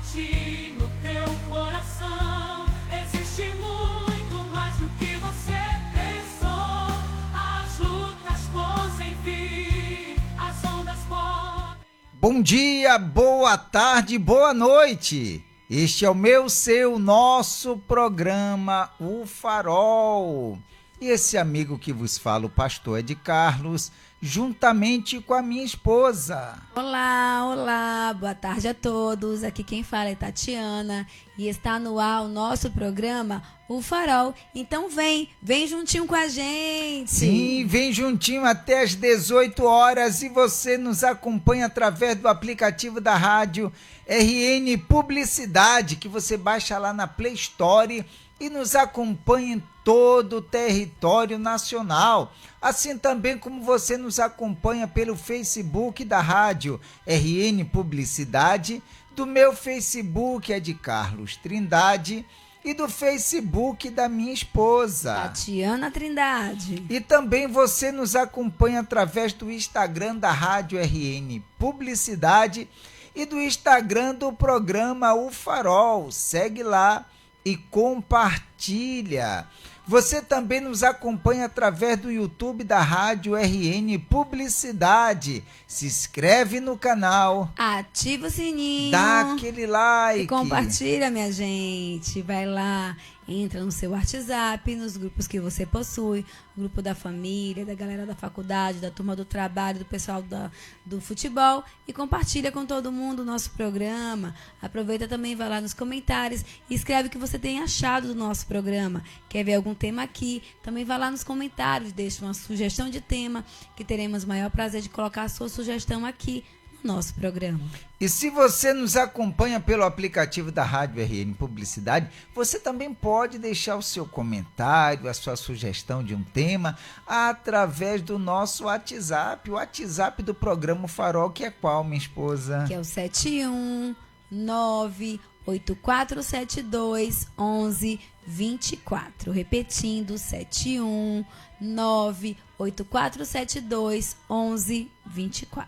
sentir no teu coração. Existe muito mais do que você pensou. As lutas posem vir, as ondas podem... Bom dia, boa tarde, boa noite. Este é o meu, seu, nosso programa, O Farol. E esse amigo que vos fala, o pastor Ed Carlos, juntamente com a minha esposa. Olá, boa tarde a todos. Aqui quem fala é Tatiana e está no ar o nosso programa, O Farol. Então vem juntinho com a gente. Sim, vem juntinho até as 18 horas e você nos acompanha através do aplicativo da rádio RN Publicidade, que você baixa lá na Play Store e nos acompanha em todo o território nacional. Assim também como você nos acompanha pelo Facebook da rádio RN Publicidade, do meu Facebook é de Carlos Trindade e do Facebook da minha esposa, Tatiana Trindade. E também você nos acompanha através do Instagram da rádio RN Publicidade e do Instagram do programa O Farol. Segue lá e compartilha. Você também nos acompanha através do YouTube da rádio RN Publicidade. Se inscreve no canal, ativa o sininho, dá aquele like e compartilha, minha gente. Vai lá, entra no seu WhatsApp, nos grupos que você possui, o grupo da família, da galera da faculdade, da turma do trabalho, do pessoal do futebol, e compartilha com todo mundo o nosso programa. Aproveita também, vai lá nos comentários e escreve o que você tem achado do nosso programa. Quer ver algum tema aqui? Também vai lá nos comentários, deixa uma sugestão de tema, que teremos o maior prazer de colocar a sua sugestão aqui no nosso programa. E se você nos acompanha pelo aplicativo da rádio RN Publicidade, você também pode deixar o seu comentário, a sua sugestão de um tema através do nosso WhatsApp, o WhatsApp do programa Farol, que é qual, minha esposa? Que é o 71984721124. Repetindo, 71984721124.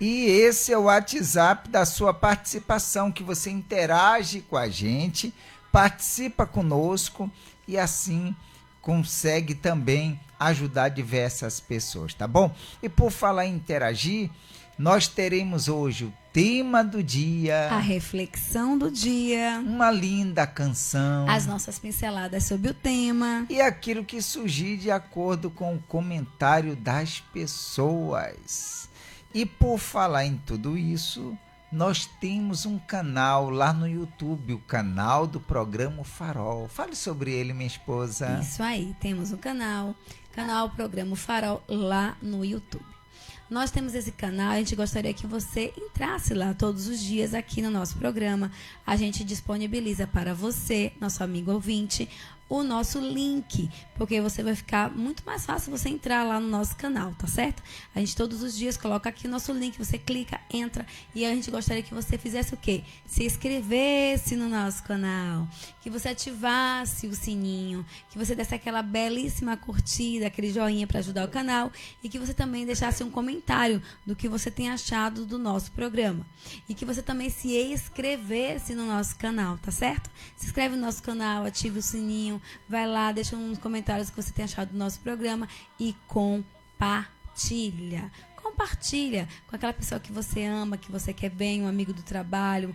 E esse é o WhatsApp da sua participação, que você interage com a gente, participa conosco e assim consegue também ajudar diversas pessoas, tá bom? E por falar em interagir, nós teremos hoje o tema do dia, a reflexão do dia, uma linda canção, as nossas pinceladas sobre o tema e aquilo que surgir de acordo com o comentário das pessoas. E por falar em tudo isso, nós temos um canal lá no YouTube, o canal do programa Farol. Fale sobre ele, minha esposa. Isso aí, temos um canal Programa Farol lá no YouTube. Nós temos esse canal, a gente gostaria que você entrasse lá todos os dias aqui no nosso programa. A gente disponibiliza para você, nosso amigo ouvinte, o nosso link, porque você vai ficar muito mais fácil você entrar lá no nosso canal, tá certo? A gente todos os dias coloca aqui o nosso link, você clica, entra, e a gente gostaria que você fizesse o quê? Se inscrevesse no nosso canal, que você ativasse o sininho, que você desse aquela belíssima curtida, aquele joinha para ajudar o canal, e que você também deixasse um comentário do que você tem achado do nosso programa. E que você também se inscrevesse no nosso canal, tá certo? Se inscreve no nosso canal, ative o sininho, vai lá, deixa uns comentários que você tem achado do nosso programa e compartilha. Compartilha com aquela pessoa que você ama, que você quer bem, um amigo do trabalho,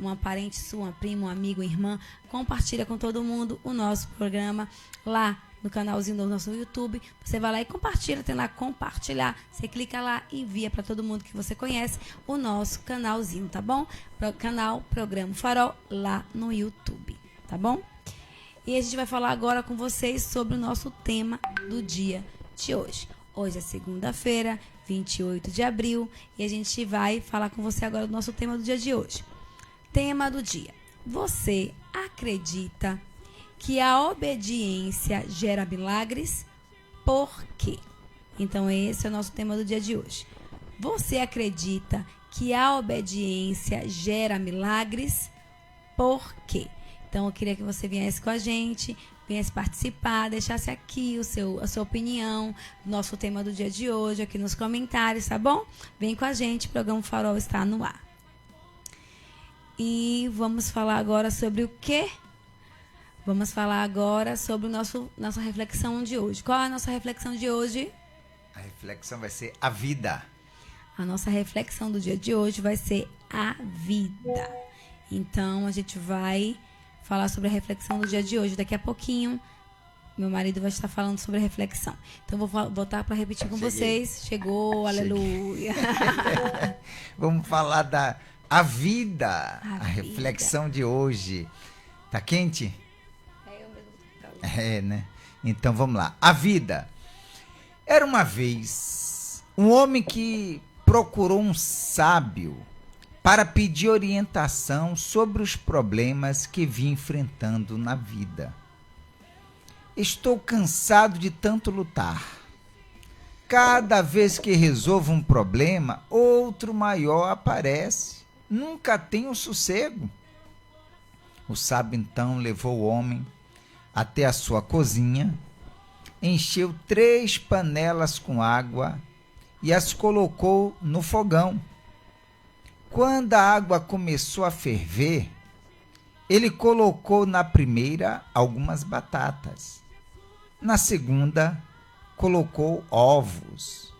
uma parente sua, uma prima, um amigo, uma irmã. Compartilha com todo mundo o nosso programa lá no canalzinho do nosso YouTube. Você vai lá e compartilha, tem lá compartilhar. Você clica lá e envia para todo mundo que você conhece o nosso canalzinho, tá bom? Canal Programa Farol lá no YouTube, tá bom? E a gente vai falar agora com vocês sobre o nosso tema do dia de hoje. Hoje é segunda-feira, 28 de abril, e a gente vai falar com você agora do nosso tema do dia de hoje. Tema do dia: você acredita que a obediência gera milagres? Por quê? Então esse é o nosso tema do dia de hoje. Você acredita que a obediência gera milagres? Por quê? Então, eu queria que você viesse com a gente, viesse participar, deixasse aqui a sua opinião, nosso tema do dia de hoje, aqui nos comentários, tá bom? Vem com a gente, o programa Farol está no ar. E vamos falar agora sobre o quê? Vamos falar agora sobre nossa reflexão de hoje. Qual é a nossa reflexão de hoje? A reflexão vai ser a vida. A nossa reflexão do dia de hoje vai ser a vida. Então, a gente vai falar sobre a reflexão do dia de hoje. Daqui a pouquinho, meu marido vai estar falando sobre a reflexão. Então, vou voltar para repetir com vocês. Chegou, aleluia. Vamos falar da vida. A reflexão de hoje. Tá quente? É, né? Então, vamos lá. A vida. Era uma vez um homem que procurou um sábio para pedir orientação sobre os problemas que vinha enfrentando na vida. Estou cansado de tanto lutar. Cada vez que resolvo um problema, outro maior aparece. Nunca tenho sossego. O sábio então levou o homem até a sua cozinha, encheu 3 panelas com água e as colocou no fogão. Quando a água começou a ferver, ele colocou na primeira algumas batatas. Na segunda, colocou ovos.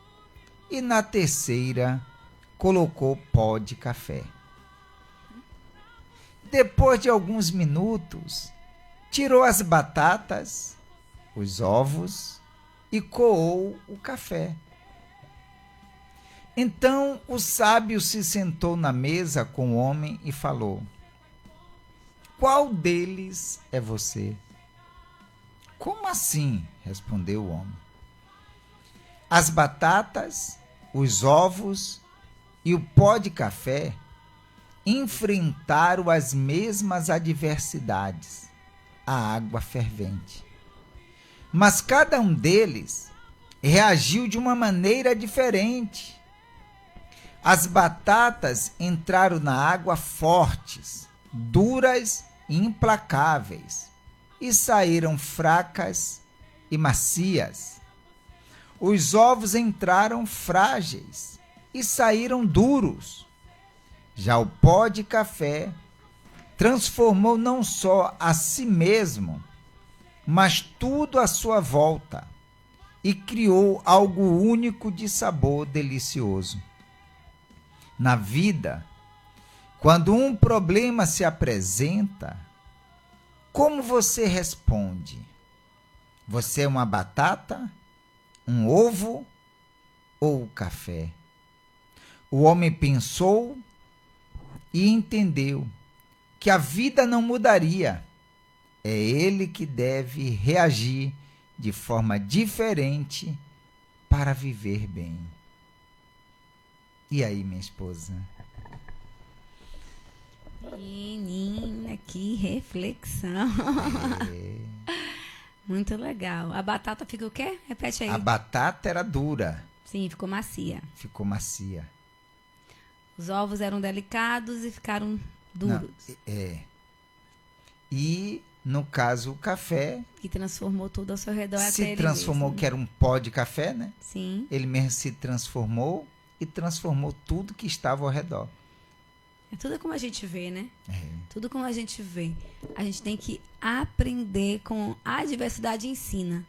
E na terceira, colocou pó de café. Depois de alguns minutos, tirou as batatas, os ovos e coou o café. Então o sábio se sentou na mesa com o homem e falou: qual deles é você? Como assim? Respondeu o homem. As batatas, os ovos e o pó de café enfrentaram as mesmas adversidades, a água fervente. Mas cada um deles reagiu de uma maneira diferente. As batatas entraram na água fortes, duras e implacáveis, e saíram fracas e macias. Os ovos entraram frágeis e saíram duros. Já o pó de café transformou não só a si mesmo, mas tudo à sua volta, e criou algo único de sabor delicioso. Na vida, quando um problema se apresenta, como você responde? Você é uma batata, um ovo ou o café? O homem pensou e entendeu que a vida não mudaria. É ele que deve reagir de forma diferente para viver bem. E aí, minha esposa? Menina, que reflexão. É. Muito legal. A batata fica o quê? Repete aí. A batata era dura, Sim, ficou macia. ficou macia. Os ovos eram delicados e ficaram duros. É. E, no caso, o café Que transformou tudo ao seu redor. até se ele transformou, mesmo. que era um pó de café, né? Sim. Ele mesmo se transformou e transformou tudo que estava ao redor. É tudo como a gente vê, né? É. Tudo como a gente vê. A gente tem que aprender com a adversidade ensina.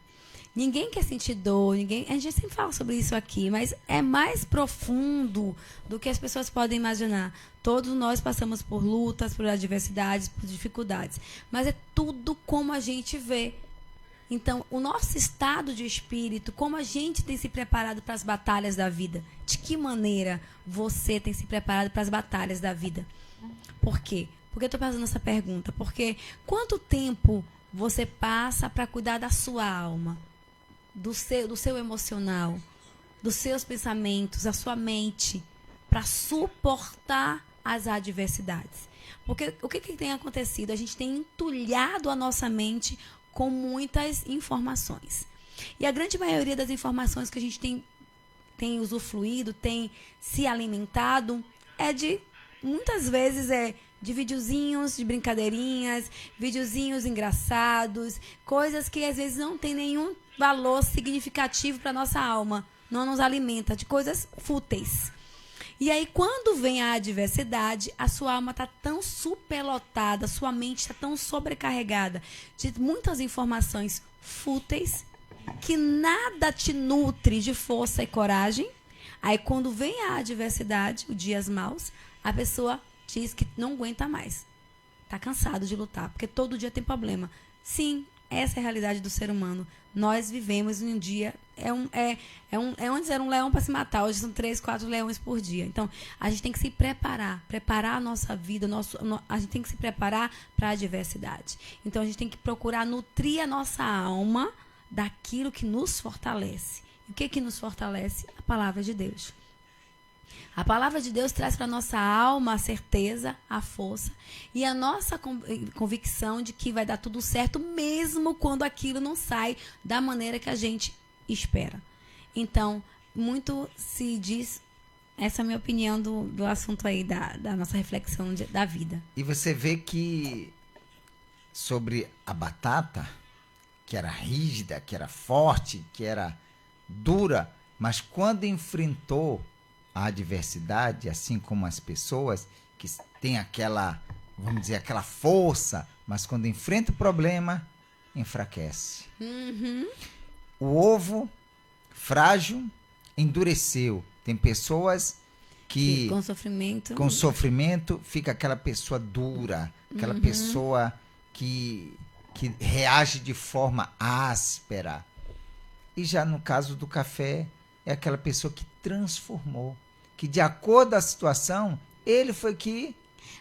Ninguém quer sentir dor, ninguém. A gente sempre fala sobre isso aqui, mas é mais profundo do que as pessoas podem imaginar. Todos nós passamos por lutas, por adversidades, por dificuldades. Mas é tudo como a gente vê. Então, o nosso estado de espírito, como a gente tem se preparado para as batalhas da vida? De que maneira você tem se preparado para as batalhas da vida? Por quê? Por que eu estou fazendo essa pergunta? Porque quanto tempo você passa para cuidar da sua alma, do seu emocional, dos seus pensamentos, da sua mente, para suportar as adversidades? Porque o que tem acontecido? A gente tem entulhado a nossa mente com muitas informações. E a grande maioria das informações que a gente tem usufruído, tem se alimentado, muitas vezes de videozinhos, de brincadeirinhas, videozinhos engraçados, coisas que às vezes não tem nenhum valor significativo para nossa alma, não nos alimenta, de coisas fúteis. E aí, quando vem a adversidade, a sua alma está tão superlotada, sua mente está tão sobrecarregada de muitas informações fúteis, que nada te nutre de força e coragem. Aí, quando vem a adversidade, os dias maus, a pessoa diz que não aguenta mais. Está cansado de lutar, porque todo dia tem problema. Sim, essa é a realidade do ser humano. Nós vivemos em um dia... Antes era um leão para se matar, hoje são 3, 4 leões por dia. Então, a gente tem que se preparar a nossa vida, a gente tem que se preparar para a adversidade. Então, a gente tem que procurar nutrir a nossa alma daquilo que nos fortalece. E o que nos fortalece? A palavra de Deus. A palavra de Deus traz para a nossa alma a certeza, a força e a nossa convicção de que vai dar tudo certo, mesmo quando aquilo não sai da maneira que a gente espera. Então, muito se diz, essa é a minha opinião do assunto aí, da nossa reflexão da vida. E você vê que sobre a batata, que era rígida, que era forte, que era dura, mas quando enfrentou a adversidade, assim como as pessoas que têm aquela, vamos dizer, aquela força, mas quando enfrenta o problema, enfraquece. Uhum. O ovo frágil endureceu. Tem pessoas que com sofrimento fica aquela pessoa dura, aquela pessoa que reage de forma áspera. E já no caso do café, é aquela pessoa que transformou, que de acordo com a situação, ele foi que...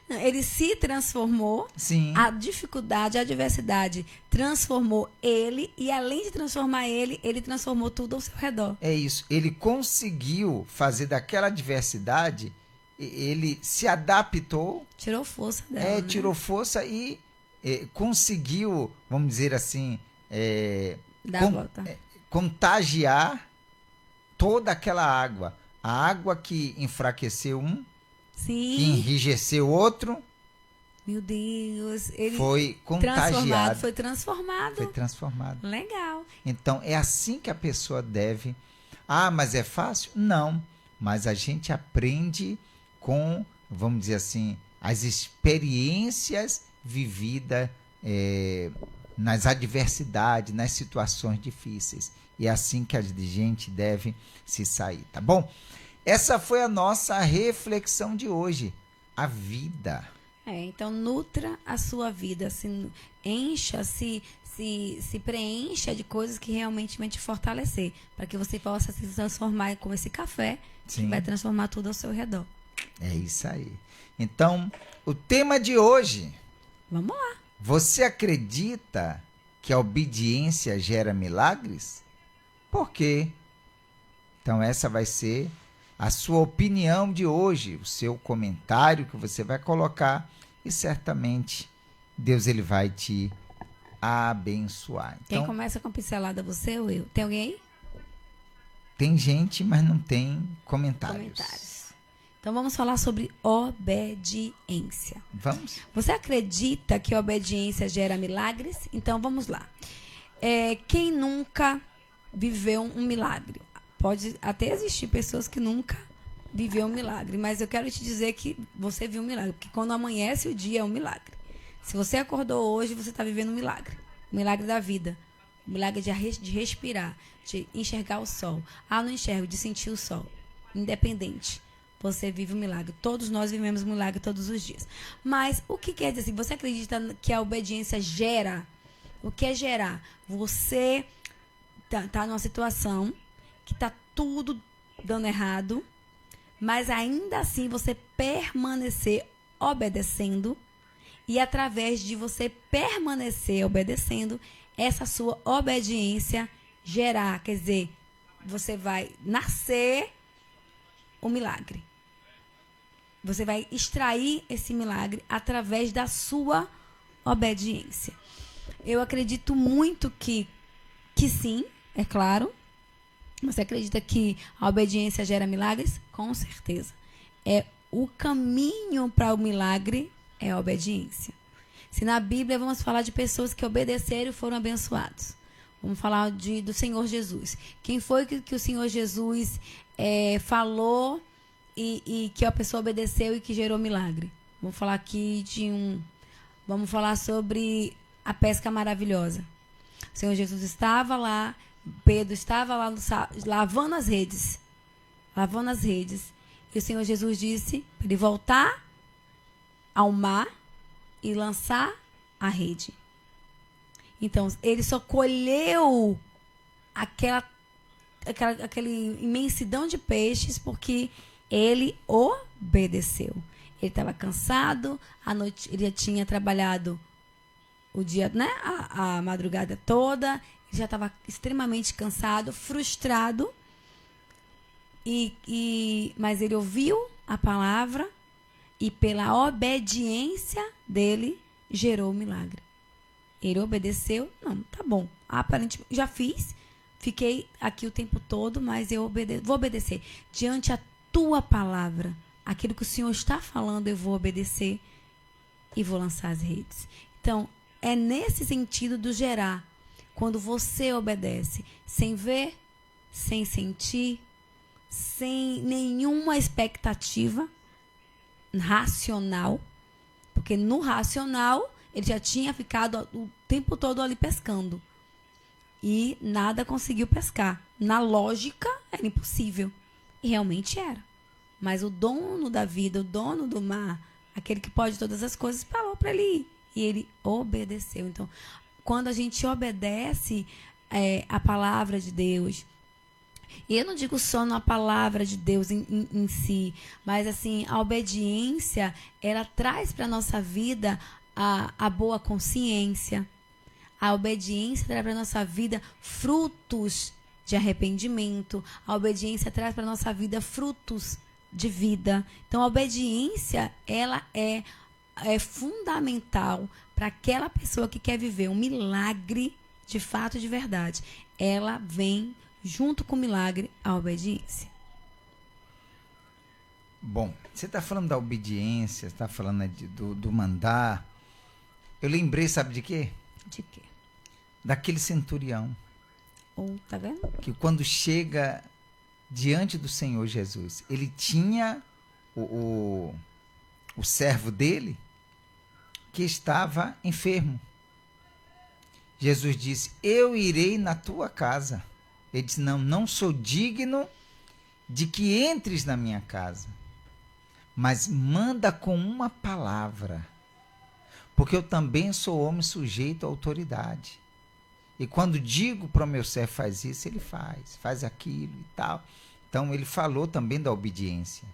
Ele se transformou. Sim. A dificuldade, a adversidade transformou ele, e além de transformar ele transformou tudo ao seu redor. É isso. Ele conseguiu fazer daquela adversidade, ele se adaptou. Tirou força dela. Tirou força e conseguiu, vamos dizer assim, dar a volta. Contagiar toda aquela água. A água que enfraqueceu um, sim, que enrijeceu outro. Meu Deus, ele foi contagiado. Foi transformado. Legal. Então, é assim que a pessoa deve... Ah, mas é fácil? Não. Mas a gente aprende com, vamos dizer assim, as experiências vividas nas adversidades, nas situações difíceis. E é assim que a gente deve se sair, tá bom? Essa foi a nossa reflexão de hoje. A vida. Então, nutra a sua vida, se encha, se preencha de coisas que realmente vão te fortalecer, para que você possa se transformar como esse café, sim, que vai transformar tudo ao seu redor. É isso aí. Então, o tema de hoje... Vamos lá. Você acredita que a obediência gera milagres? Por quê? Então, essa vai ser a sua opinião de hoje, o seu comentário que você vai colocar, e certamente Deus ele vai te abençoar. Então, quem começa com pincelada, você ou eu? Tem alguém aí? Tem gente, mas não tem comentários. Então vamos falar sobre obediência. Vamos? Você acredita que a obediência gera milagres? Então vamos lá. Quem nunca viveu um milagre? Pode até existir pessoas que nunca viveu um milagre, mas eu quero te dizer que você viu um milagre, porque quando amanhece o dia é um milagre. Se você acordou hoje, você está vivendo um milagre. O milagre da vida. O milagre de respirar, de enxergar o sol. Ah, não enxergo, de sentir o sol. Independente. Você vive um milagre. Todos nós vivemos um milagre todos os dias. Mas o que quer dizer assim? Você acredita que a obediência gera? O que é gerar? Você tá numa situação que tá tudo dando errado, mas ainda assim você permanecer obedecendo, e através de você permanecer obedecendo, essa sua obediência gerar, quer dizer, você vai nascer o milagre. Você vai extrair esse milagre através da sua obediência. Eu acredito muito que sim, é claro. Você acredita que a obediência gera milagres? Com certeza. O caminho para o milagre é a obediência. Se na Bíblia vamos falar de pessoas que obedeceram e foram abençoados. Vamos falar do Senhor Jesus. Quem foi que o Senhor Jesus falou e que a pessoa obedeceu e que gerou milagre. Vamos falar aqui Vamos falar sobre a pesca maravilhosa. O Senhor Jesus estava lá, Pedro estava lá lavando as redes. Lavando as redes. E o Senhor Jesus disse para ele voltar ao mar e lançar a rede. Então, ele só colheu aquela imensidão de peixes porque ele obedeceu. Ele estava cansado, à noite ele já tinha trabalhado o dia, né, a madrugada toda, ele já estava extremamente cansado, frustrado, mas ele ouviu a palavra e pela obediência dele gerou o milagre. Ele obedeceu, não, tá bom, aparentemente já fiz, fiquei aqui o tempo todo, mas eu vou obedecer. Diante a tua palavra, aquilo que o Senhor está falando, eu vou obedecer e vou lançar as redes. Então, é nesse sentido do gerar. Quando você obedece, sem ver, sem sentir, sem nenhuma expectativa racional, porque no racional ele já tinha ficado o tempo todo ali pescando e nada conseguiu pescar. Na lógica era impossível e realmente era. Mas o dono da vida, o dono do mar, aquele que pode todas as coisas, falou para ele ir. E ele obedeceu. Então, quando a gente obedece a palavra de Deus, e eu não digo só na palavra de Deus em si, mas assim, a obediência, ela traz para a nossa vida a boa consciência. A obediência traz para a nossa vida frutos de arrependimento. A obediência traz para a nossa vida frutos de vida. Então, a obediência, ela é fundamental para aquela pessoa que quer viver um milagre de fato, de verdade. Ela vem junto com o milagre, a obediência. Bom, você está falando da obediência, está falando do mandar. Eu lembrei, sabe de quê? De quê? Daquele centurião. Tá vendo? Que quando chega diante do Senhor Jesus, ele tinha o servo dele que estava enfermo. Jesus disse: eu irei na tua casa. Ele disse: não sou digno de que entres na minha casa, mas manda com uma palavra, porque eu também sou homem sujeito à autoridade. E quando digo para o meu servo faz isso, ele faz aquilo e tal. Então ele falou também da obediência.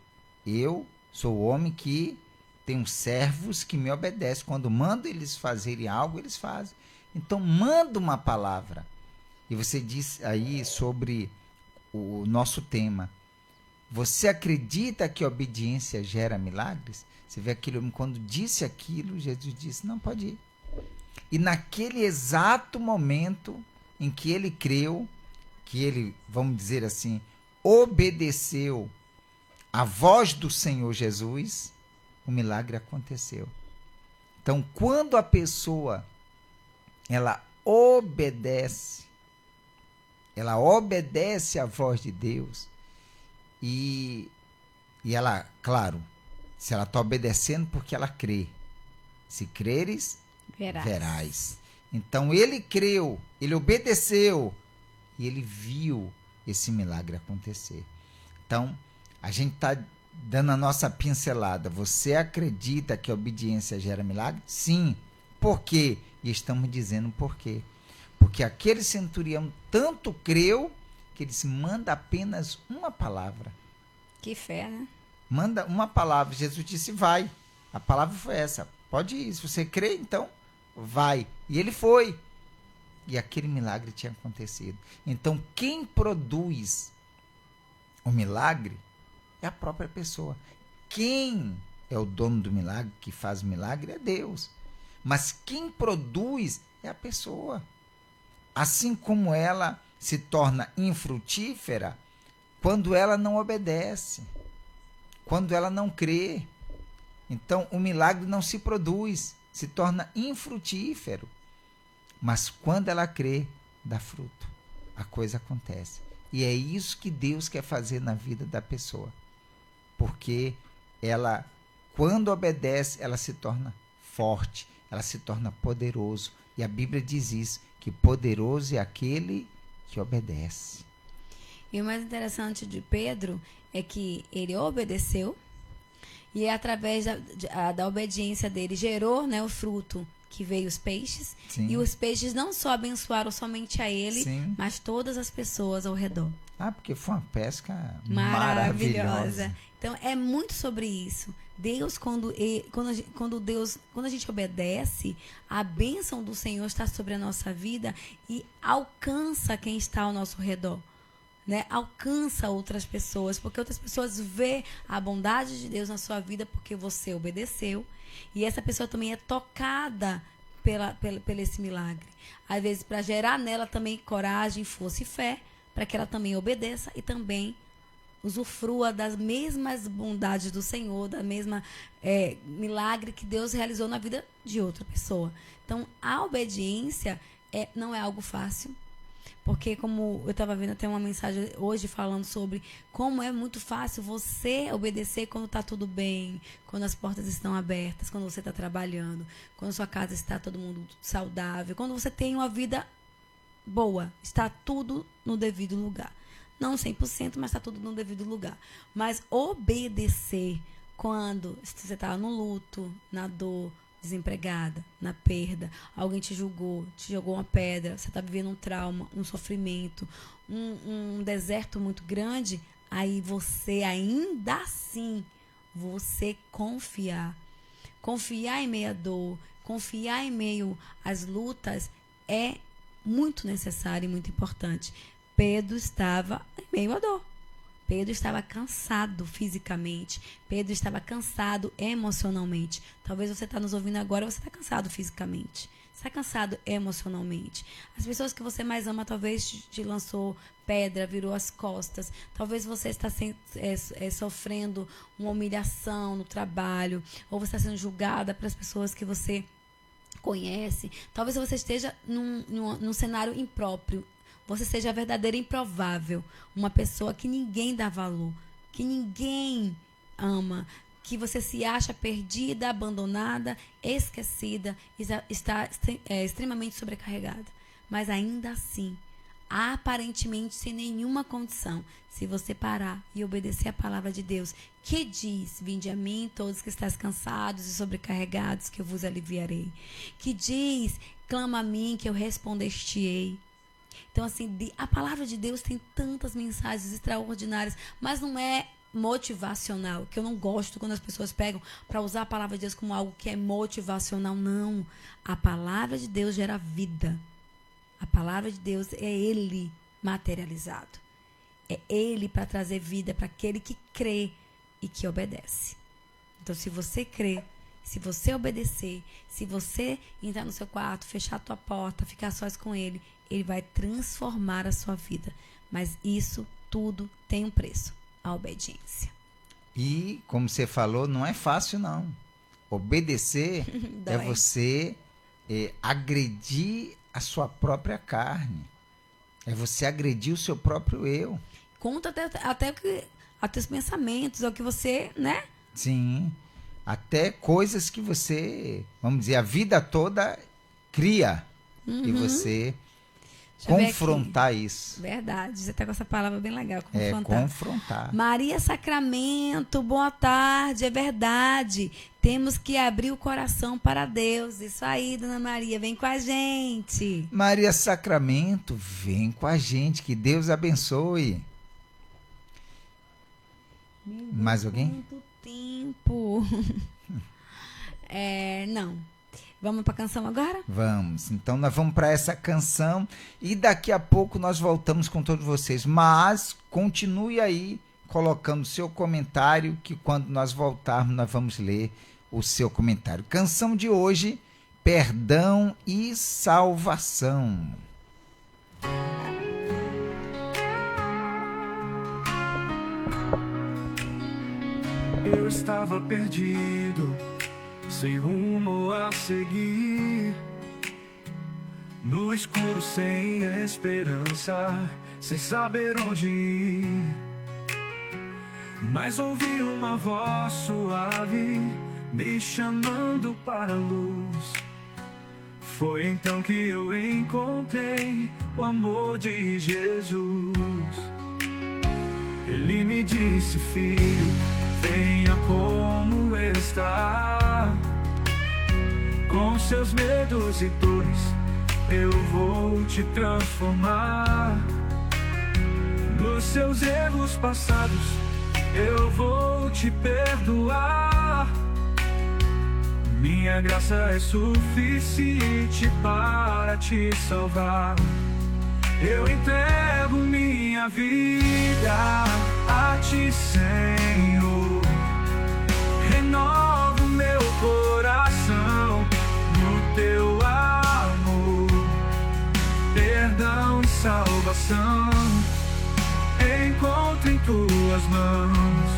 Eu sou homem que tenho servos que me obedecem. Quando mando eles fazerem algo, eles fazem. Então manda uma palavra. E você disse aí sobre o nosso tema. Você acredita que a obediência gera milagres? Você vê aquele homem, quando disse aquilo, Jesus disse: não, pode ir. E naquele exato momento em que ele creu, que ele, vamos dizer assim, obedeceu a voz do Senhor Jesus, o milagre aconteceu. Então, quando a pessoa ela obedece à voz de Deus, e ela, claro, se ela está obedecendo porque ela crê. Se creres, verás. Então ele creu, ele obedeceu e ele viu esse milagre acontecer. Então a gente está dando a nossa pincelada. Você acredita que a obediência gera milagre? Sim. Por quê? E estamos dizendo por quê. Porque aquele centurião tanto creu que ele disse: manda apenas uma palavra. Que fé, né? Manda uma palavra. Jesus disse: vai. A palavra foi essa. Pode ir. Se você crê, então vai. E ele foi. E aquele milagre tinha acontecido. Então, quem produz o milagre é a própria pessoa. Quem é o dono do milagre, que faz o milagre, é Deus. Mas quem produz é a pessoa. Assim como ela se torna infrutífera quando ela não obedece, quando ela não crê. Então, o milagre não se produz, se torna infrutífero. Mas quando ela crê, dá fruto. A coisa acontece. E é isso que Deus quer fazer na vida da pessoa. porque ela, quando obedece, ela se torna forte, ela se torna poderoso. E a Bíblia diz isso, que poderoso é aquele que obedece. E o mais interessante de Pedro é que ele obedeceu e através da obediência dele gerou, né, o fruto que veio os peixes. Sim. E os peixes não só abençoaram somente a ele, Sim. mas todas as pessoas ao redor. Porque foi uma pesca Maravilhosa. maravilhosa. Então é muito sobre isso. Deus, quando a gente obedece, a bênção do Senhor está sobre a nossa vida e alcança quem está ao nosso redor. Né? Alcança outras pessoas, porque outras pessoas vê a bondade de Deus na sua vida porque você obedeceu, e essa pessoa também é tocada pelo esse milagre. Às vezes, para gerar nela também coragem, força e fé, para que ela também obedeça e também usufrua das mesmas bondades do Senhor, da mesma milagre que Deus realizou na vida de outra pessoa. Então, a obediência não é algo fácil. Porque, como eu estava vendo até uma mensagem hoje falando sobre como é muito fácil você obedecer quando está tudo bem, quando as portas estão abertas, quando você está trabalhando, quando sua casa está todo mundo saudável, quando você tem uma vida boa, está tudo no devido lugar. Não 100%, mas está tudo no devido lugar. Mas obedecer quando você está no luto, na dor, desempregada, na perda, alguém te julgou, te jogou uma pedra, você está vivendo um trauma, um sofrimento, um deserto muito grande, aí você ainda assim, você confiar em meio à dor, confiar em meio às lutas é muito necessário e muito importante. Pedro estava em meio à dor. Pedro estava cansado fisicamente. Pedro estava cansado emocionalmente. Talvez você está nos ouvindo agora, você está cansado fisicamente. Você está cansado emocionalmente. As pessoas que você mais ama talvez te lançou pedra, virou as costas. Talvez você está sofrendo uma humilhação no trabalho. Ou você está sendo julgada pelas pessoas que você conhece. Talvez você esteja num cenário impróprio. Você seja a verdadeira improvável, uma pessoa que ninguém dá valor, que ninguém ama, que você se acha perdida, abandonada, esquecida, está extremamente sobrecarregada. Mas ainda assim, aparentemente sem nenhuma condição, se você parar e obedecer a palavra de Deus, que diz: vinde a mim todos que estáis cansados e sobrecarregados, que eu vos aliviarei. Que diz: clama a mim que eu responder-te-ei. Então, assim, a palavra de Deus tem tantas mensagens extraordinárias, mas não é motivacional, que eu não gosto quando as pessoas pegam para usar a palavra de Deus como algo que é motivacional. Não. A palavra de Deus gera vida. A palavra de Deus é Ele materializado. É Ele para trazer vida para aquele que crê e que obedece. Então, se você crê, se você obedecer, se você entrar no seu quarto, fechar a tua porta, ficar sós com Ele, Ele vai transformar a sua vida. Mas isso tudo tem um preço, a obediência. E, como você falou, não é fácil, não. Obedecer é você agredir a sua própria carne. É você agredir o seu próprio eu. Conta até os pensamentos, é o que você, né? Sim. Até coisas que você, vamos dizer, a vida toda cria. E você confrontar isso. Verdade, você tá com essa palavra bem legal, confrontar. Confrontar. Maria Sacramento, boa tarde, é verdade. Temos que abrir o coração para Deus. Isso aí, dona Maria, vem com a gente. Maria Sacramento, vem com a gente, que Deus abençoe. Mais alguém? Quanto tempo. Não. Vamos para a canção agora? Vamos. Então nós vamos para essa canção e daqui a pouco nós voltamos com todos vocês. Mas continue aí colocando seu comentário, que quando nós voltarmos nós vamos ler o seu comentário. Canção de hoje, Perdão e Salvação. Eu estava perdido, sem rumo a seguir, no escuro sem esperança, sem saber onde ir. mas ouvi uma voz suave me chamando para a luz. Foi então que eu encontrei o amor de Jesus. Ele me disse: filho, venha como está. Com seus medos e dores eu vou te transformar. Nos seus erros passados eu vou te perdoar. Minha graça é suficiente para te salvar. Eu entrego minha vida a ti, Senhor. Renovo meu coração no teu amor. Perdão e salvação encontro em tuas mãos.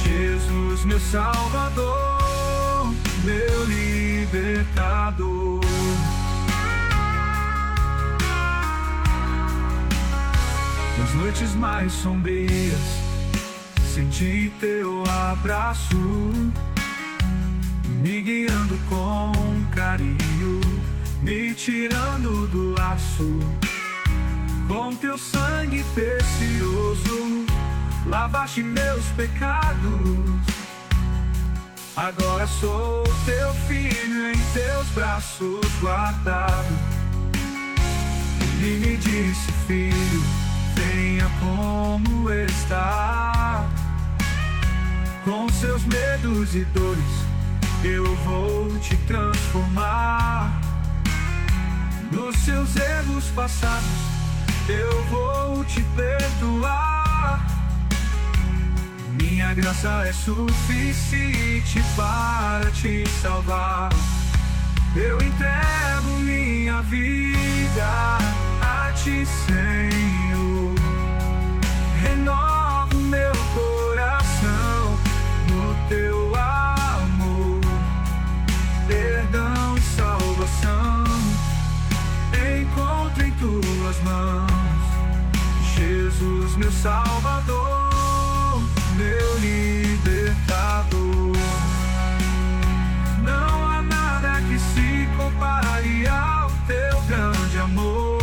Jesus, meu Salvador, meu libertador. Nas noites mais sombrias senti teu abraço, me guiando com carinho, me tirando do laço. Com teu sangue precioso lavaste meus pecados. Agora sou teu filho, em teus braços guardado. Ele me disse: filho, venha como está. Com seus medos e dores eu vou te transformar. Nos seus erros passados eu vou te perdoar. Minha graça é suficiente para te salvar. Eu entrego minha vida a ti, Senhor. Renovo meu coração no teu amor. Perdão e salvação encontro em tuas mãos. Jesus, meu Salvador, meu libertador. Não há nada que se compare ao teu grande amor.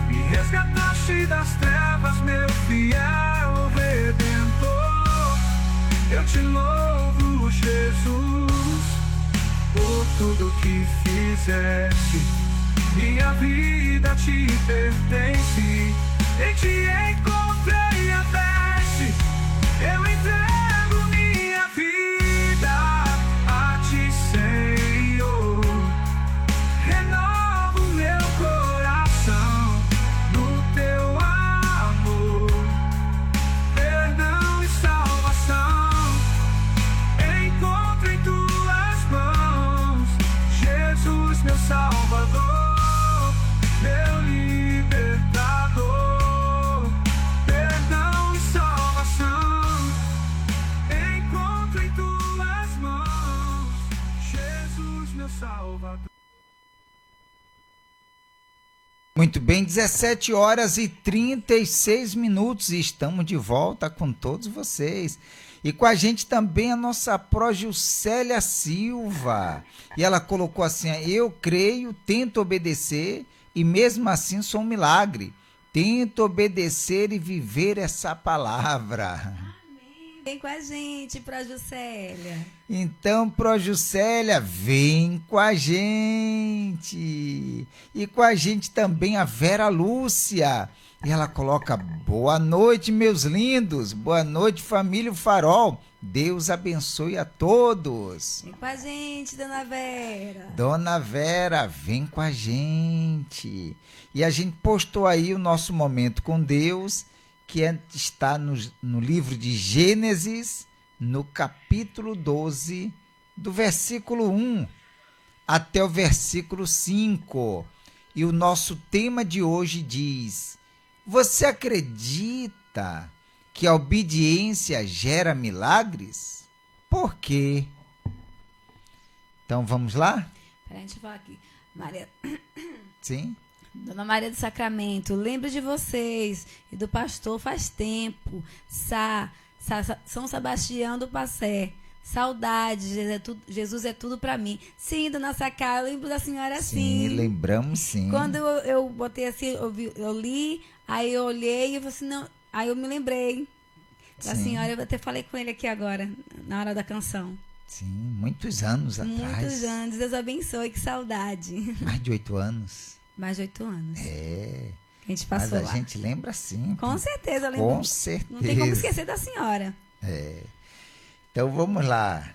Me resgataste das trevas, meu fiel Redentor. Eu te louvo, Jesus, por tudo que fizeste. Minha vida te pertence, em ti encontrei a peste. Eu entrego minha vida a ti, Senhor. Renovo meu coração no teu amor. Perdão e salvação encontro em tuas mãos. Jesus, meu Salvador, meu libertador. Perdão e salvação encontro em tuas mãos. Jesus, meu Salvador. Muito bem, 17 horas e 36 minutos e estamos de volta com todos vocês. E com a gente também a nossa pró Juscelia Silva. E ela colocou assim: eu creio, tento obedecer e mesmo assim sou um milagre. Tento obedecer e viver essa palavra. Vem com a gente, pró Juscelia. Então, pró Juscelia, vem com a gente. E com a gente também a Vera Lúcia. E ela coloca: boa noite, meus lindos. Boa noite, família Farol. Deus abençoe a todos. Vem com a gente, Dona Vera. Dona Vera, vem com a gente. E a gente postou aí o nosso momento com Deus, que está no livro de Gênesis, no capítulo 12, do versículo 1 até o versículo 5. E o nosso tema de hoje diz: você acredita que a obediência gera milagres? Por quê? Então vamos lá? Peraí, deixa eu falar aqui. Maria... Sim? Dona Maria do Sacramento, lembro de vocês e do pastor faz tempo. São Sebastião do Passé. Saudade, Jesus é tudo pra mim. Sim, dona Sacá, eu lembro da senhora assim. Sim, lembramos sim. Quando eu botei assim, eu li, aí eu olhei e eu falei assim, não, aí eu me lembrei da senhora, eu até falei com ele aqui agora, na hora da canção. Sim, muitos anos atrás. Muitos anos, Deus abençoe, que saudade. Mais de 8 anos. Mais de 8 anos. É. A gente passou Mas a lá. gente lembra sim. Com certeza, eu lembro. Com certeza. Não tem como esquecer da senhora. É. Então vamos lá.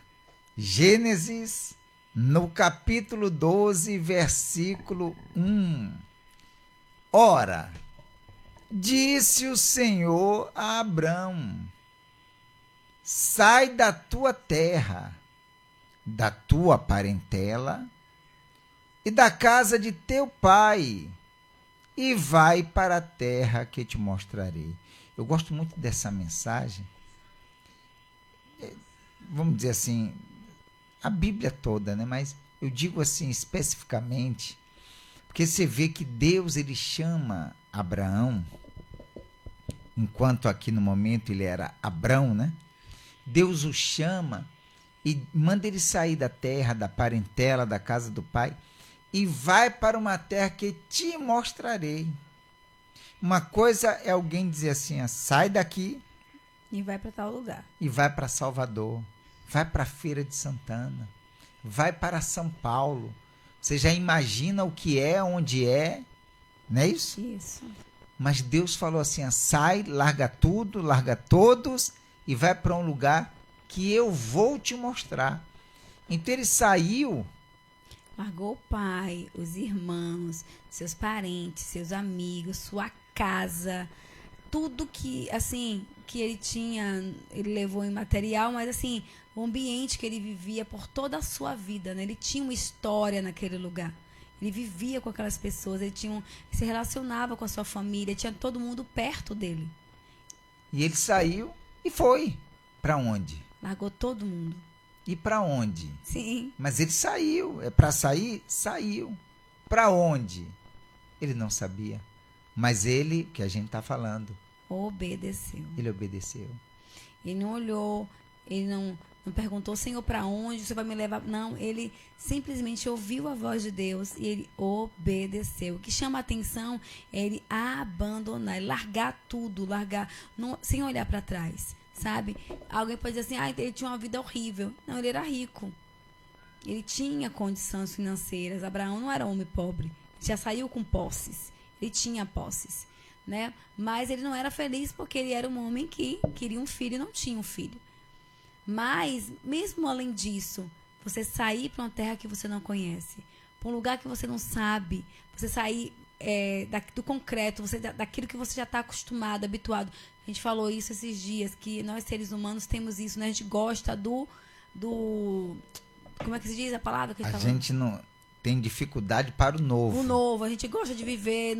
Gênesis, no capítulo 12, versículo 1. Ora, disse o Senhor a Abrão: sai da tua terra, da tua parentela e da casa de teu pai, e vai para a terra que te mostrarei. Eu gosto muito dessa mensagem. Vamos dizer assim, a Bíblia toda, né? Mas eu digo assim especificamente, porque você vê que Deus ele chama Abraão, enquanto aqui no momento ele era Abrão, né? Deus o chama e manda ele sair da terra, da parentela, da casa do pai, e vai para uma terra que te mostrarei. Uma coisa é alguém dizer assim, sai daqui E vai para tal lugar. e vai para Salvador, vai para a Feira de Santana, vai para São Paulo. Você já imagina o que é, onde é, não é isso? Isso. Mas Deus falou assim, sai, larga tudo, larga todos e vai para um lugar que eu vou te mostrar. Então ele saiu. Largou o pai, os irmãos, seus parentes, seus amigos, sua casa, tudo que, assim, que ele tinha, ele levou em material, mas assim, o ambiente que ele vivia por toda a sua vida, né? Ele tinha uma história naquele lugar. Ele vivia com aquelas pessoas, ele se relacionava com a sua família, tinha todo mundo perto dele. E ele saiu e foi. Para onde? Largou todo mundo. E para onde? Sim. Mas ele saiu. É para sair? Saiu. Para onde? Ele não sabia. Mas ele, que a gente está falando, Obedeceu. ele obedeceu. Ele não olhou, ele não perguntou, Senhor, para onde você vai me levar? Não, ele simplesmente ouviu a voz de Deus e ele obedeceu. O que chama a atenção é ele abandonar, ele largar tudo, sem olhar para trás, sabe? Alguém pode dizer assim, ele tinha uma vida horrível. Não, ele era rico. Ele tinha condições financeiras. Abraão não era homem pobre. Já saiu com posses. Ele tinha posses, né? Mas ele não era feliz porque ele era um homem que queria um filho e não tinha um filho. Mas, mesmo além disso, você sair para uma terra que você não conhece, para um lugar que você não sabe, você sair do concreto, daquilo que você já está acostumado, habituado. A gente falou isso esses dias, que nós seres humanos temos isso, né? A gente gosta do como é que se diz a palavra que a gente gente não tem dificuldade para o novo. O novo, a gente gosta de viver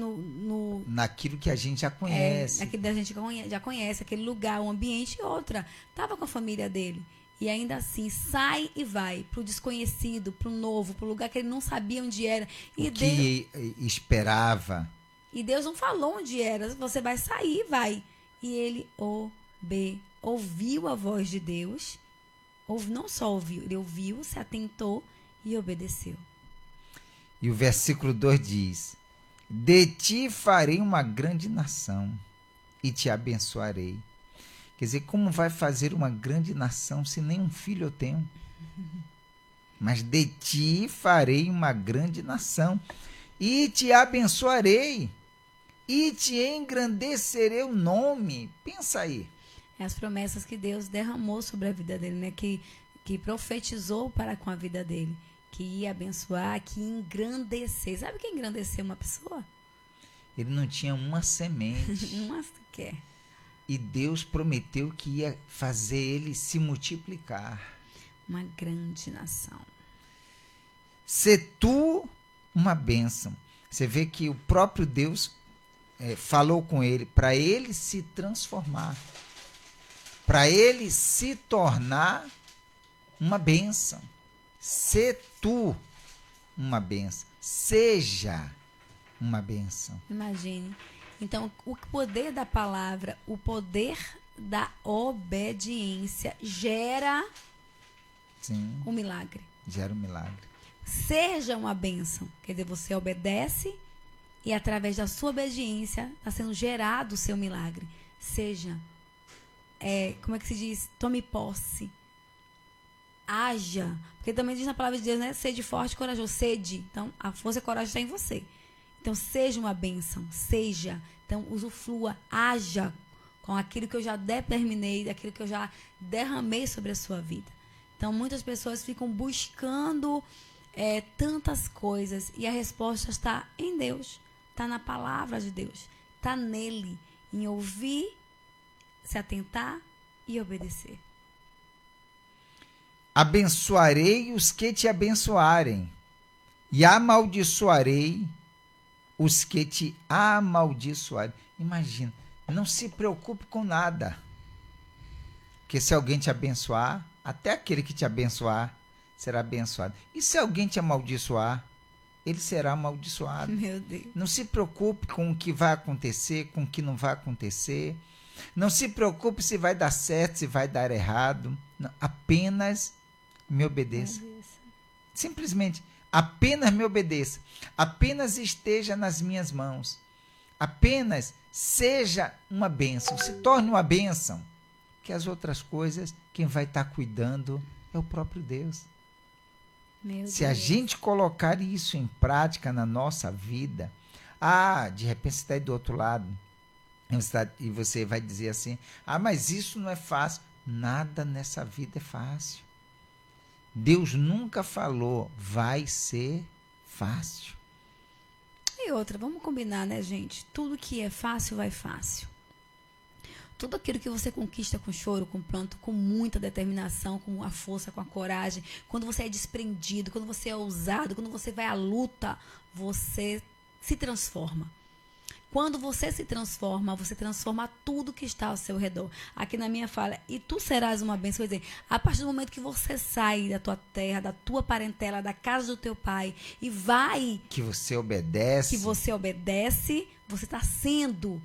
naquilo que a gente já conhece. naquilo que a gente já conhece, aquele lugar, um ambiente e outra. Estava com a família dele. E ainda assim, sai e vai para o desconhecido, para o novo, para o lugar que ele não sabia onde era. O que esperava. E Deus não falou onde era. Você vai sair, vai. E ele ouviu a voz de Deus. Não só ouviu, ele ouviu, se atentou e obedeceu. E o versículo 2 diz: de ti farei uma grande nação e te abençoarei. Quer dizer, como vai fazer uma grande nação se nem um filho eu tenho? Mas de ti farei uma grande nação e te abençoarei e te engrandecerei o nome. Pensa aí. As promessas que Deus derramou sobre a vida dele, né? Que profetizou para com a vida dele. Que ia abençoar, que ia engrandecer. Sabe o que é engrandecer uma pessoa? Ele não tinha uma semente. Uma sequer. E Deus prometeu que ia fazer ele se multiplicar. Uma grande nação. Ser tu uma bênção. Você vê que o próprio Deus falou com ele para ele se transformar. Para ele se tornar uma bênção. Ser tu uma bênção. Seja uma bênção. Imagine. Então, o poder da palavra, o poder da obediência gera Sim, um milagre. gera um milagre. Seja uma bênção. Quer dizer, você obedece e através da sua obediência está sendo gerado o seu milagre. Seja, como é que se diz? Tome posse. Haja. Porque também diz na palavra de Deus, né? Sede forte e corajoso. Sede. Então, a força e a coragem está em você. Então, seja uma bênção. Seja. Então, usufrua. Haja com aquilo que eu já determinei, daquilo que eu já derramei sobre a sua vida. Então, muitas pessoas ficam buscando tantas coisas e a resposta está em Deus. Está na palavra de Deus. Está nele. Em ouvir, se atentar e obedecer. Abençoarei os que te abençoarem, e amaldiçoarei os que te amaldiçoarem. Imagina, não se preocupe com nada. Porque se alguém te abençoar, até aquele que te abençoar será abençoado. E se alguém te amaldiçoar, ele será amaldiçoado. Meu Deus. Não se preocupe com o que vai acontecer, com o que não vai acontecer. Não se preocupe se vai dar certo, se vai dar errado. Não, apenas me obedeça. Simplesmente, apenas me obedeça. Apenas esteja nas minhas mãos. Apenas seja uma bênção. Se torne uma bênção. Que as outras coisas, quem vai estar cuidando é o próprio Deus. Se a gente colocar isso em prática na nossa vida, de repente você está aí do outro lado e você vai dizer assim, mas isso não é fácil. Nada nessa vida é fácil. Deus nunca falou, vai ser fácil. E outra, vamos combinar, né, gente? Tudo que é fácil, vai fácil. Tudo aquilo que você conquista com choro, com pranto, com muita determinação, com a força, com a coragem, quando você é desprendido, quando você é ousado, quando você vai à luta, você se transforma. Quando você se transforma, você transforma tudo que está ao seu redor. Aqui na minha fala, e tu serás uma bênção. Quer dizer, a partir do momento que você sai da tua terra, da tua parentela, da casa do teu pai, e vai... Que você obedece. Você está sendo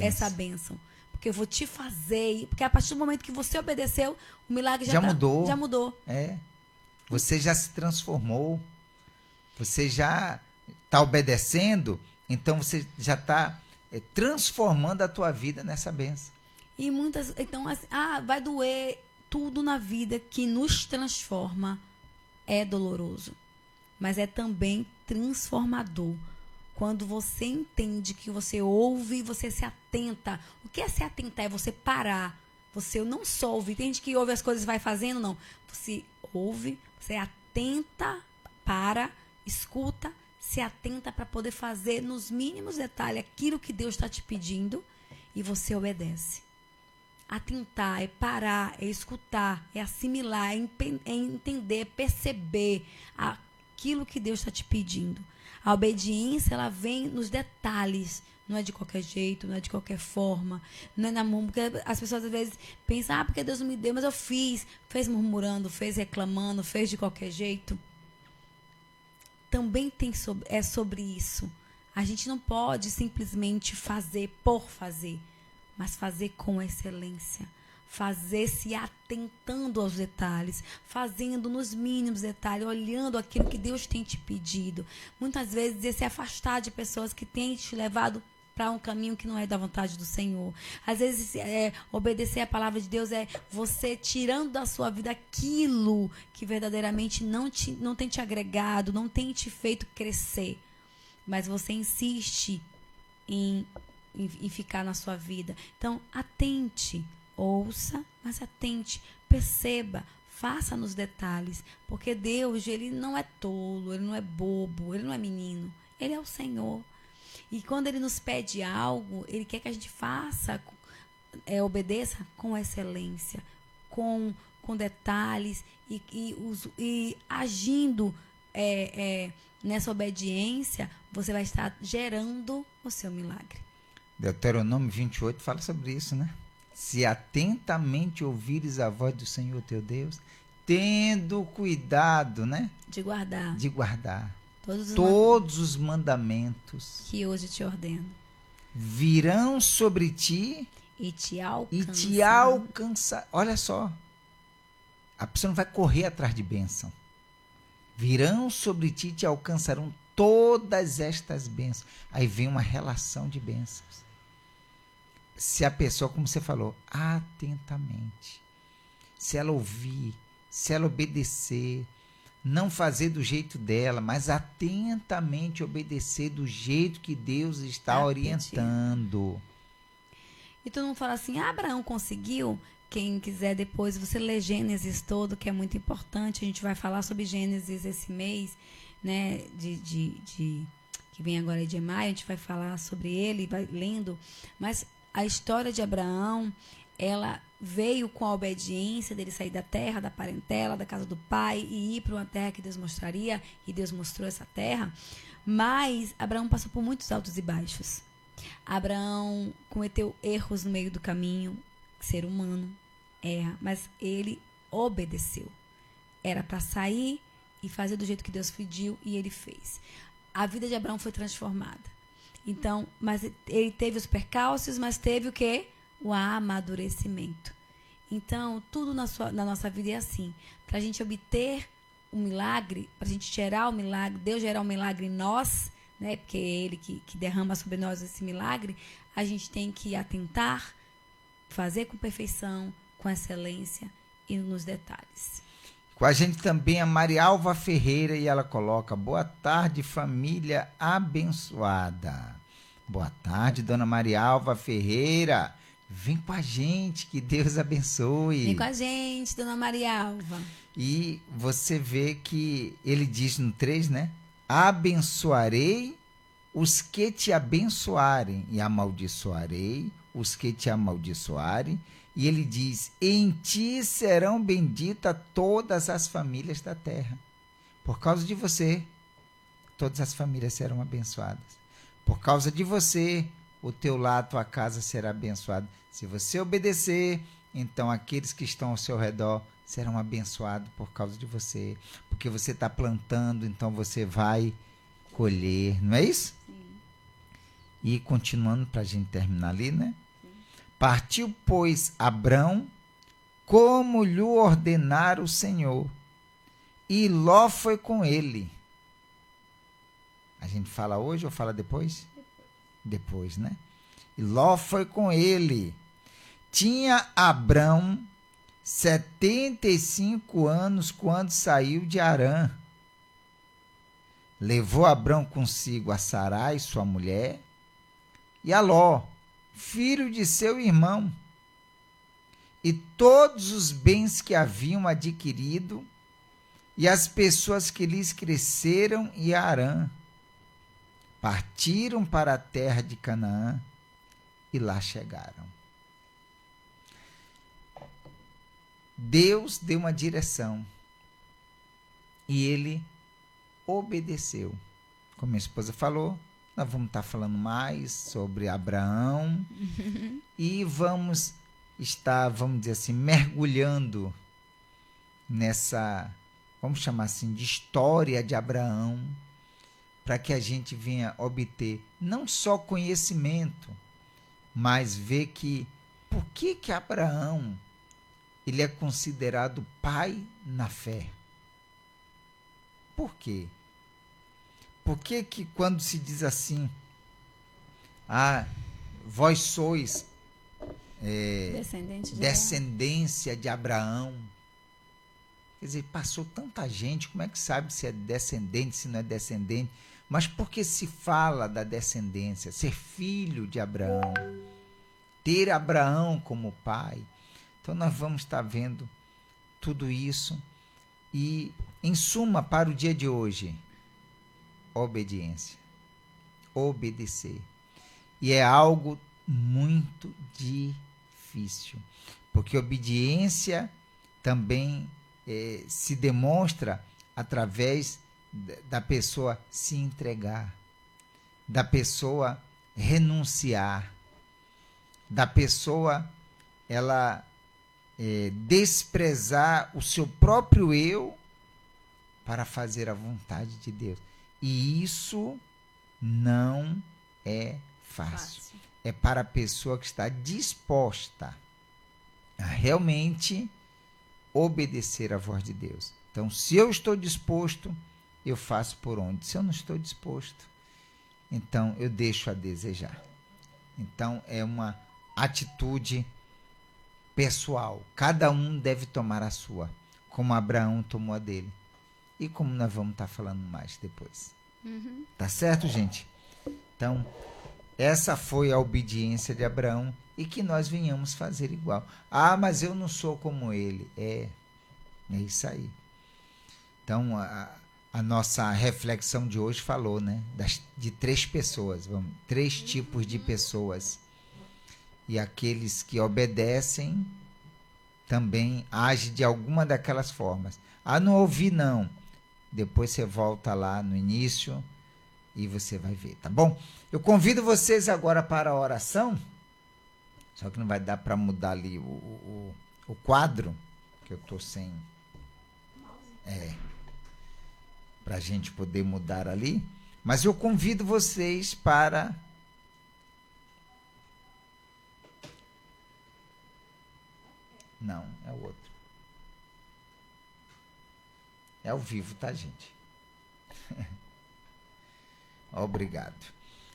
essa bênção. Porque eu vou te fazer. Porque a partir do momento que você obedeceu, o milagre já mudou. Já mudou. Você já se transformou. Você já está obedecendo. Então você já está transformando a tua vida nessa bênção. E muitas. Então, assim, vai doer. Tudo na vida que nos transforma é doloroso. Mas é também transformador. Quando você entende que você ouve, você se atenta. O que é se atentar? É você parar. Você não só ouve. Tem gente que ouve as coisas e vai fazendo, não. Você ouve, você atenta, para, escuta, se atenta para poder fazer nos mínimos detalhes aquilo que Deus está te pedindo e você obedece. Atentar é parar, é escutar, é assimilar, é entender, é perceber aquilo que Deus está te pedindo. A obediência, ela vem nos detalhes. Não é de qualquer jeito, não é de qualquer forma. Não é na mão. Porque as pessoas às vezes pensam, porque Deus não me deu, mas eu fiz. Fez murmurando, fez reclamando, fez de qualquer jeito. Também é sobre isso. A gente não pode simplesmente fazer por fazer, mas fazer com excelência. Fazer se atentando aos detalhes, fazendo nos mínimos detalhes, olhando aquilo que Deus tem te pedido. Muitas vezes, se afastar de pessoas que têm te levado para um caminho que não é da vontade do Senhor. Às vezes, obedecer a palavra de Deus é você tirando da sua vida aquilo que verdadeiramente não tem te agregado, não tem te feito crescer. Mas você insiste em ficar na sua vida. Então, atente. Ouça, mas atente, perceba, faça nos detalhes, porque Deus, ele não é tolo, ele não é bobo, ele não é menino, ele é o Senhor. E quando ele nos pede algo, ele quer que a gente faça, obedeça com excelência, com detalhes e agindo nessa obediência, você vai estar gerando o seu milagre. Deuteronômio 28 fala sobre isso, né? Se atentamente ouvires a voz do Senhor teu Deus, tendo cuidado, né? De guardar. De guardar. todos os mandamentos que hoje te ordeno. virão sobre ti E te e te alcançar. Olha só, a pessoa não vai correr atrás de bênção. Virão sobre ti e te alcançarão todas estas bênçãos. Aí vem uma relação de bênçãos. Se a pessoa, como você falou, atentamente, se ela ouvir, se ela obedecer, não fazer do jeito dela, mas atentamente obedecer do jeito que Deus está orientando. E tu não fala assim, Abraão conseguiu? Quem quiser depois, você lê Gênesis todo, que é muito importante. A gente vai falar sobre Gênesis esse mês, né? Que vem agora de maio, a gente vai falar sobre ele, vai lendo. Mas a história de Abraão, ela veio com a obediência dele sair da terra, da parentela, da casa do pai e ir para uma terra que Deus mostraria, e Deus mostrou essa terra. Mas Abraão passou por muitos altos e baixos. Abraão cometeu erros no meio do caminho, ser humano erra, mas ele obedeceu. Era para sair e fazer do jeito que Deus pediu, e ele fez. A vida de Abraão foi transformada. Então, mas ele teve os percalços, mas teve o quê? O amadurecimento. Então, tudo na nossa vida é assim. Para a gente obter o milagre, para a gente gerar o milagre, Deus gerar o milagre em nós, né? Porque é Ele que derrama sobre nós esse milagre, a gente tem que atentar, fazer com perfeição, com excelência e nos detalhes. Com a gente também a Marialva Ferreira, e ela coloca: boa tarde, família abençoada. Boa tarde, dona Marialva Ferreira. Vem com a gente, que Deus abençoe. Vem com a gente, dona Marialva. E você vê que ele diz no 3, né? Abençoarei os que te abençoarem e amaldiçoarei os que te amaldiçoarem. E ele diz: em ti serão benditas todas as famílias da terra. Por causa de você, todas as famílias serão abençoadas. Por causa de você, o teu lar, a tua casa será abençoada. Se você obedecer, então aqueles que estão ao seu redor serão abençoados por causa de você. Porque você está plantando, então você vai colher, não é isso? Sim. E continuando para a gente terminar ali, né? Partiu, pois, Abrão, como lhe ordenara o Senhor, e Ló foi com ele. A gente fala hoje ou fala depois? Depois, né? E Ló foi com ele. Tinha Abrão 75 anos quando saiu de Harã. Levou Abrão consigo a Sarai, sua mulher, e a Ló, filho de seu irmão, e todos os bens que haviam adquirido, e as pessoas que lhes cresceram em Harã. Partiram para a terra de Canaã e lá chegaram. Deus deu uma direção e ele obedeceu. Como minha esposa falou, nós vamos estar falando mais sobre Abraão e vamos estar, vamos dizer assim, mergulhando nessa, vamos chamar assim, de história de Abraão, para que a gente venha obter não só conhecimento, mas ver que por que Abraão ele é considerado pai na fé. Por quê? Por que quando se diz assim, vós sois descendência de Abraão, quer dizer, passou tanta gente, como é que sabe se é descendente, se não é descendente? Mas por que se fala da descendência, ser filho de Abraão, ter Abraão como pai? Então nós vamos estar vendo tudo isso e, em suma, para o dia de hoje, obediência, obedecer. E é algo muito difícil, porque obediência também se demonstra através da pessoa se entregar, da pessoa renunciar, da pessoa ela desprezar o seu próprio eu para fazer a vontade de Deus. E isso não é fácil. É para a pessoa que está disposta a realmente obedecer à voz de Deus. Então, se eu estou disposto, eu faço por onde? Se eu não estou disposto, então eu deixo a desejar. Então, é uma atitude pessoal. Cada um deve tomar a sua, como Abraão tomou a dele. E como nós vamos estar falando mais depois. Tá certo, gente? Então, essa foi a obediência de Abraão e que nós venhamos fazer igual. Ah, mas eu não sou como ele. É isso aí. Então, a nossa reflexão de hoje falou, né? De 3 pessoas, 3 tipos de pessoas. E aqueles que obedecem também agem de alguma daquelas formas. Ah, não ouvi não. Depois você volta lá no início e você vai ver, tá bom? Eu convido vocês agora para a oração. Só que não vai dar para mudar ali o quadro, que eu estou sem... para a gente poder mudar ali. Mas eu convido vocês para... Não, é o outro. É ao vivo, tá, gente? Obrigado.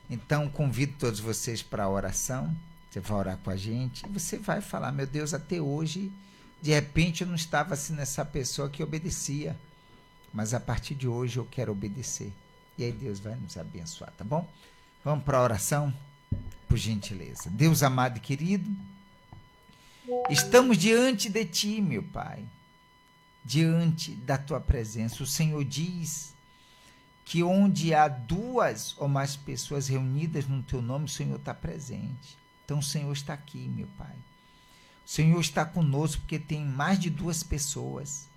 Então, convido todos vocês para a oração. Você vai orar com a gente. E você vai falar, meu Deus, até hoje, de repente eu não estava assim nessa pessoa que obedecia. Mas a partir de hoje eu quero obedecer. E aí Deus vai nos abençoar, tá bom? Vamos para a oração, por gentileza. Deus amado e querido, estamos diante de Ti, meu Pai. Diante da Tua presença. O Senhor diz que onde há 2 ou mais pessoas reunidas no Teu nome, o Senhor está presente. Então o Senhor está aqui, meu Pai. O Senhor está conosco porque tem mais de 2 pessoas.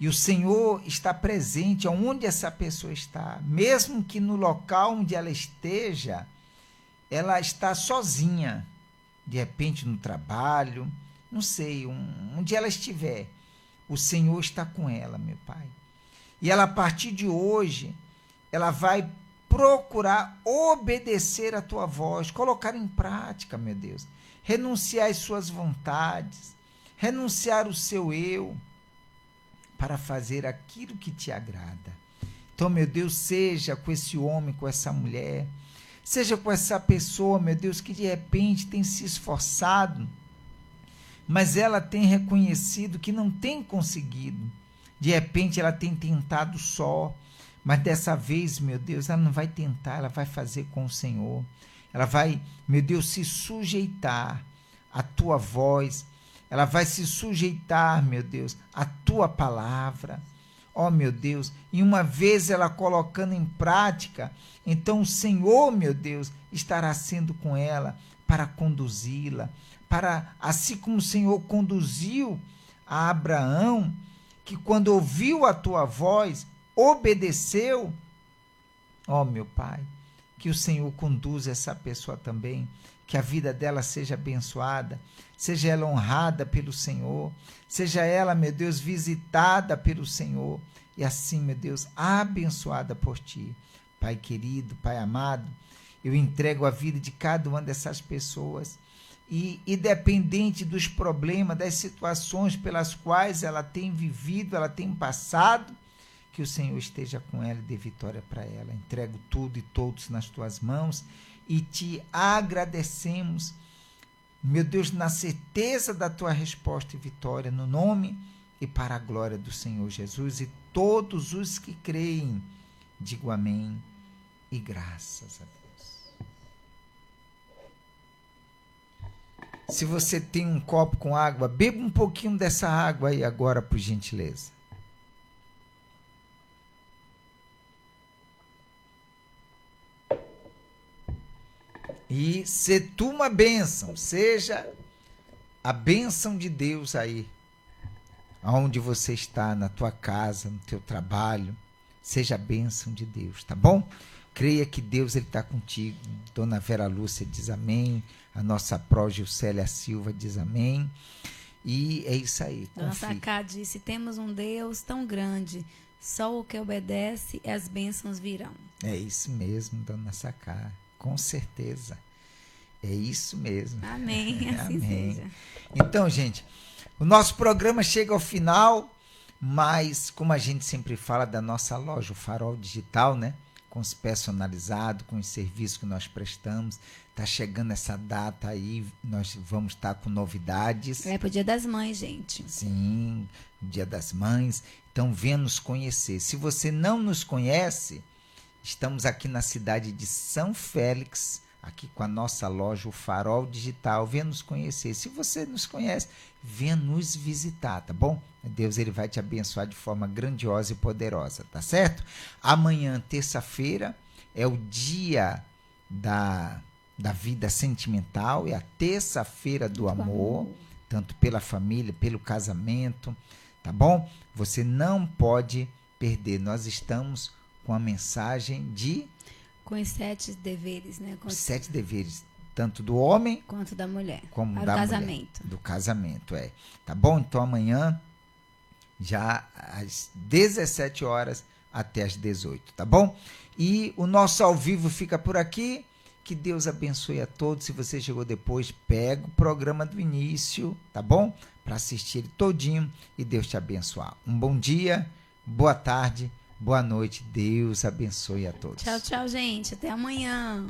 E o Senhor está presente onde essa pessoa está. Mesmo que no local onde ela esteja, ela está sozinha. De repente no trabalho, não sei, onde ela estiver. O Senhor está com ela, meu Pai. E ela, a partir de hoje, ela vai procurar obedecer a Tua voz, colocar em prática, meu Deus. Renunciar às suas vontades, renunciar o seu eu, para fazer aquilo que Te agrada. Então, meu Deus, seja com esse homem, com essa mulher, seja com essa pessoa, meu Deus, que de repente tem se esforçado, mas ela tem reconhecido que não tem conseguido. De repente ela tem tentado só, mas dessa vez, meu Deus, ela não vai tentar, ela vai fazer com o Senhor. Ela vai, meu Deus, se sujeitar à Tua voz. Ela vai se sujeitar, meu Deus, à Tua palavra. Ó, meu Deus, e uma vez ela colocando em prática, então o Senhor, meu Deus, estará sendo com ela para conduzi-la, para, assim como o Senhor conduziu a Abraão, que quando ouviu a Tua voz, obedeceu. Ó, meu Pai, que o Senhor conduza essa pessoa também, que a vida dela seja abençoada, seja ela honrada pelo Senhor, seja ela, meu Deus, visitada pelo Senhor, e assim, meu Deus, abençoada por Ti. Pai querido, Pai amado, eu entrego a vida de cada uma dessas pessoas, e independente dos problemas, das situações pelas quais ela tem vivido, ela tem passado, que o Senhor esteja com ela e dê vitória para ela. Entrego tudo e todos nas Tuas mãos e Te agradecemos, meu Deus, na certeza da Tua resposta e vitória, no nome e para a glória do Senhor Jesus. E todos os que creem, digo amém e graças a Deus. Se você tem um copo com água, beba um pouquinho dessa água aí agora, por gentileza. E se tu uma bênção, seja a bênção de Deus aí, aonde você está, na tua casa, no teu trabalho, seja a bênção de Deus, tá bom? Creia que Deus está contigo. Dona Vera Lúcia diz amém. A nossa pró Gilcélia Silva diz amém. E é isso aí. Dona Sacá disse, temos um Deus tão grande, Só o que obedece, as bênçãos virão. É isso mesmo, dona Sacá, com certeza. É isso mesmo. Amém, assim Amém. seja. Então, gente, o nosso programa chega ao final, mas como a gente sempre fala da nossa loja, o Farol Digital, né? Com os personalizados, com os serviços que nós prestamos. Tá chegando essa data aí, nós vamos estar com novidades. É pro Dia das Mães, gente. Sim, Dia das Mães. Então, venha nos conhecer. Se você não nos conhece, estamos aqui na cidade de São Félix, aqui com a nossa loja, o Farol Digital. Venha nos conhecer. Se você nos conhece, venha nos visitar, tá bom? Deus, ele vai te abençoar de forma grandiosa e poderosa, tá certo? Amanhã, terça-feira, é o dia da vida sentimental, é a terça-feira do amor, tanto pela família, pelo casamento, tá bom? Você não pode perder. Nós estamos com a mensagem de Com os 7 deveres, né? os 7 deveres, tanto do homem Quanto da mulher. como Para da o mulher. casamento. Do casamento, é. Tá bom? Então amanhã, já às 17 horas até às 18, tá bom? E o nosso ao vivo fica por aqui. Que Deus abençoe a todos. Se você chegou depois, pega o programa do início, tá bom? Para assistir ele todinho e Deus te abençoar. Um bom dia, boa tarde, boa noite. Deus abençoe a todos. Tchau, tchau, gente. Até amanhã.